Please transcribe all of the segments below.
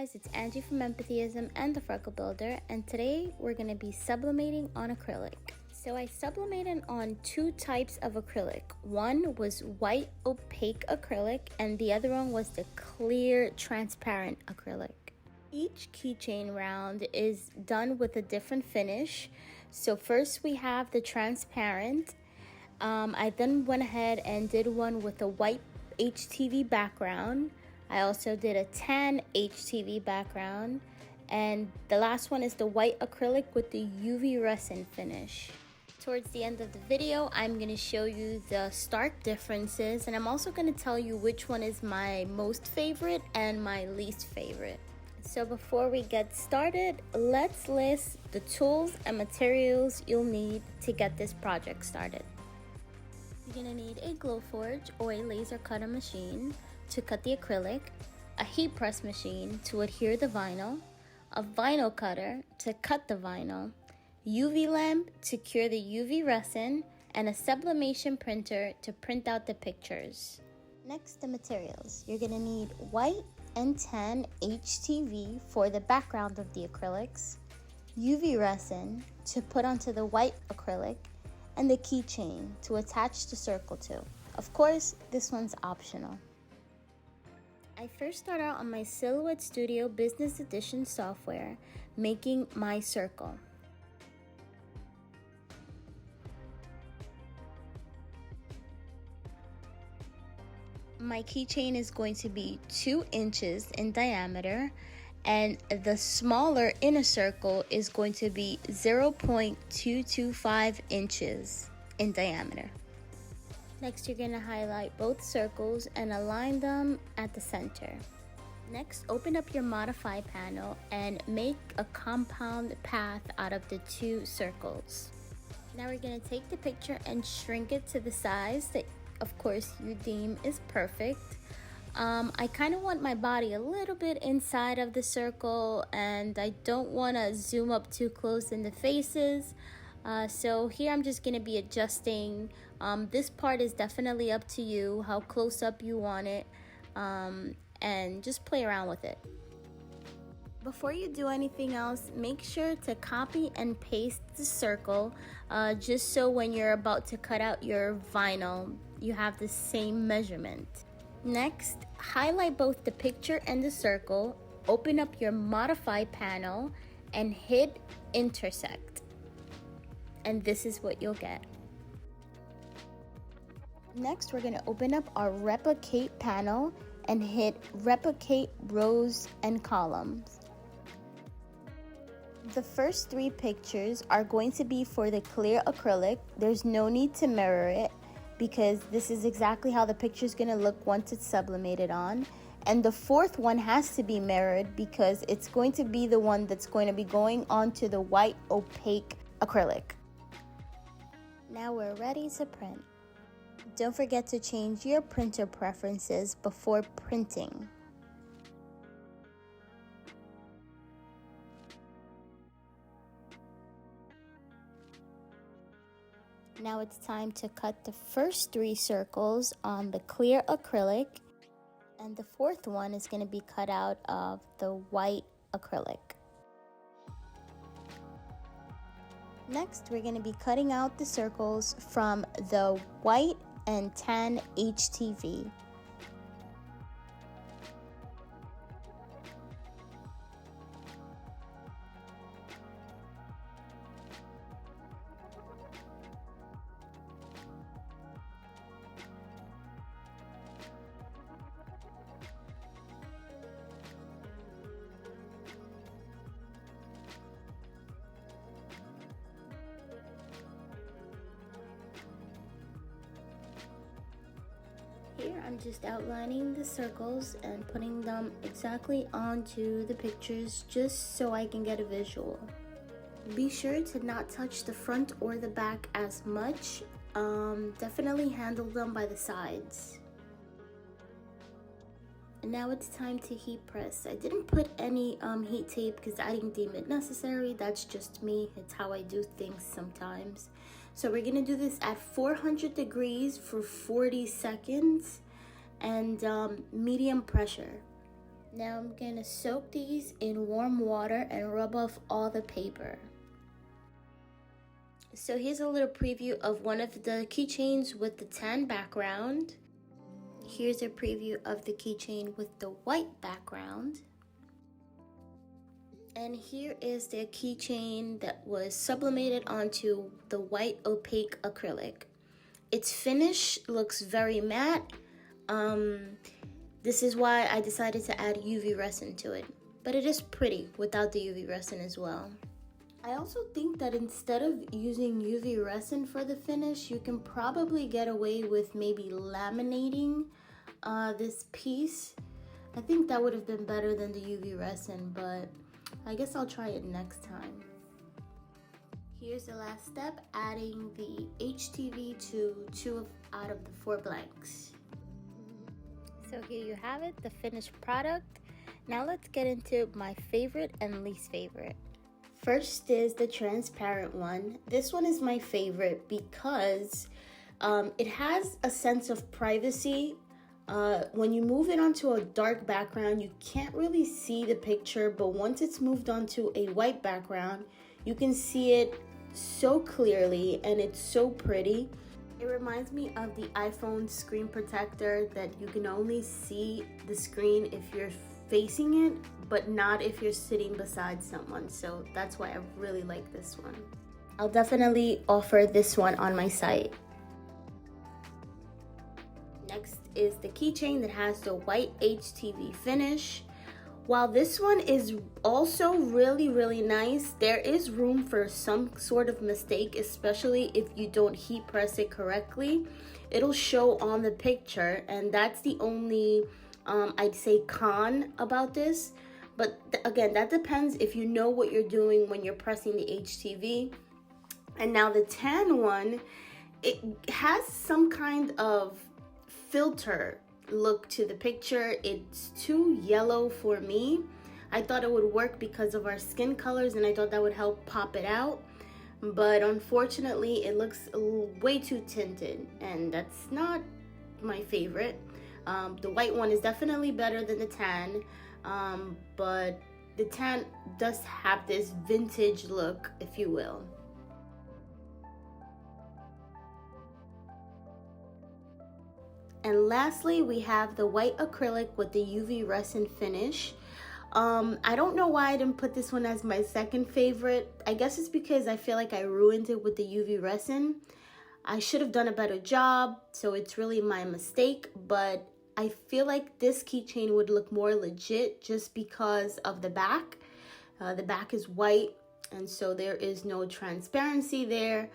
guys, it's Angie from Empathyism and the Freckle Builder, and today we're going to be sublimating on acrylic. So I sublimated on two types of acrylic. One was white opaque acrylic and the other one was the clear transparent acrylic. Each keychain round is done with a different finish. So first we have the transparent. I then went ahead and did one with a white HTV background. I also did a tan HTV background, and the last one is the white acrylic with the UV resin finish. Towards the end of the video, I'm going to show you the stark differences, and I'm also going to tell you which one is my most favorite and my least favorite. So before we get started, let's list the tools and materials you'll need to get this project started. You're going to need a GlowForge or a laser cutter machine to cut the acrylic, a heat press machine to adhere the vinyl, a vinyl cutter to cut the vinyl, UV lamp to cure the UV resin, and a sublimation printer to print out the pictures. Next, the materials. You're going to need white and tan HTV for the background of the acrylics, UV resin to put onto the white acrylic, and the keychain to attach the circle to. Of course, this one's optional. I first start out on my Silhouette Studio Business Edition software, making my circle. My keychain is going to be 2 inches in diameter, and the smaller inner circle is going to be 0.225 inches in diameter. Next, you're going to highlight both circles and align them at the center. Next, open up your modify panel and make a compound path out of the 2 circles. Now we're going to take the picture and shrink it to the size that, of course, you deem is perfect. I kind of want my body a little bit inside of the circle, and I don't want to zoom up too close in the faces. So here I'm just going to be adjusting. This part is definitely up to you, how close up you want it, and just play around with it. Before you do anything else, make sure to copy and paste the circle, just so when you're about to cut out your vinyl, you have the same measurement. Next, highlight both the picture and the circle, open up your modify panel, and hit intersect. And this is what you'll get. Next, we're going to open up our replicate panel and hit replicate rows and columns. The first 3 pictures are going to be for the clear acrylic. There's no need to mirror it because this is exactly how the picture is going to look once it's sublimated on. And the 4th one has to be mirrored because it's going to be the one that's going to be going onto the white opaque acrylic. Now we're ready to print. Don't forget to change your printer preferences before printing. Now it's time to cut the first 3 circles on the clear acrylic, and the 4th one is going to be cut out of the white acrylic. Next, we're going to be cutting out the circles from the white and tan HTV. Here I'm just outlining the circles and putting them exactly onto the pictures just so I can get a visual. Be sure to not touch the front or the back as much. Definitely handle them by the sides. And now it's time to heat press. I didn't put any heat tape because I didn't deem it necessary. That's just me. It's how I do things sometimes. So we're gonna do this at 400 degrees for 40 seconds and medium pressure. Now I'm gonna soak these in warm water and rub off all the paper. So here's a little preview of one of the keychains with the tan background. Here's a preview of the keychain with the white background. And here is the keychain that was sublimated onto the white opaque acrylic. Its finish looks very matte. This is why I decided to add UV resin to it. But it is pretty without the UV resin as well. I also think that instead of using UV resin for the finish, you can probably get away with maybe laminating this piece. I think that would have been better than the UV resin, but I guess I'll try it next time. Here's the last step, adding the HTV to 2 out of the 4 blanks. So here you have it, the finished product. Now let's get into my favorite and least favorite. First is the transparent one. This one is my favorite because it has a sense of privacy. When you move it onto a dark background, you can't really see the picture, but once it's moved onto a white background, you can see it so clearly and it's so pretty. It reminds me of the iPhone screen protector that you can only see the screen if you're facing it, but not if you're sitting beside someone. So that's why I really like this one. I'll definitely offer this one on my site. Next is the keychain that has the white HTV finish. While this one is also really nice, there is room for some sort of mistake, especially if you don't heat press it correctly. It'll show on the picture, and that's the only I'd say con about this. But again, that depends if you know what you're doing when you're pressing the HTV. And now the tan one, it has some kind of filter look to the picture. It's too yellow for me. I thought it would work because of our skin colors, and I thought that would help pop it out, but unfortunately it looks way too tinted, and that's not my favorite. The white one is definitely better than the tan, but the tan does have this vintage look, if you will. And lastly, we have the white acrylic with the UV resin finish. I don't know why I didn't put this one as my second favorite. I guess it's because I feel like I ruined it with the UV resin. I should have done a better job, so it's really my mistake, but I feel like this keychain would look more legit just because of the back. The back is white, and so there is no transparency there.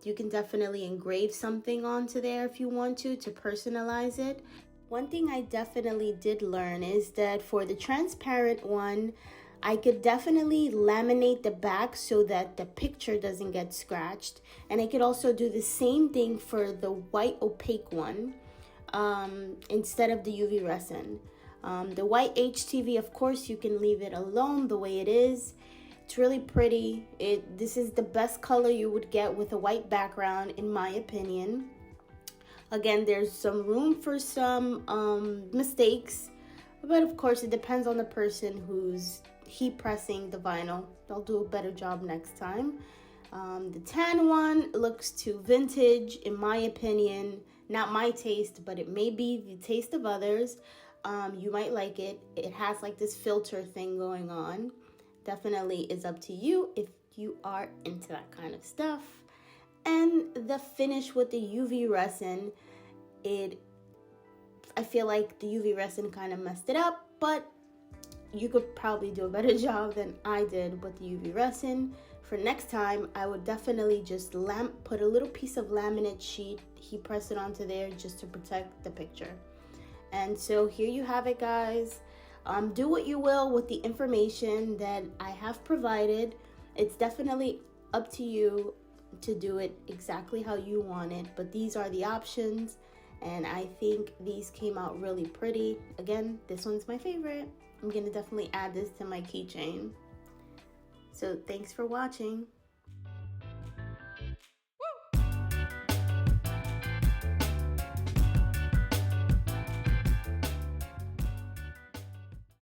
You can definitely engrave something onto there if you want to personalize it. One thing I definitely did learn is that for the transparent one, I could definitely laminate the back so that the picture doesn't get scratched. And I could also do the same thing for the white opaque one instead of the UV resin. The white HTV, of course, you can leave it alone the way it is. It's really pretty. This is the best color you would get with a white background, in my opinion. Again, there's some room for some mistakes, but of course it depends on the person who's heat pressing the vinyl. They'll do a better job next time. The tan one looks too vintage, in my opinion. Not my taste, but it may be the taste of others. You might like it. It has like this filter thing going on. Definitely is up to you if you are into that kind of stuff. And the finish with the UV resin, I feel like the UV resin kind of messed it up, but you could probably do a better job than I did with the UV resin. For next time, I would definitely just put a little piece of laminate sheet, heat press it onto there just to protect the picture. And so here you have it, guys. Do what you will with the information that I have provided. It's definitely up to you to do it exactly how you want it, but these are the options, and I think these came out really pretty. Again, this one's my favorite. I'm gonna definitely add this to my keychain. So thanks for watching.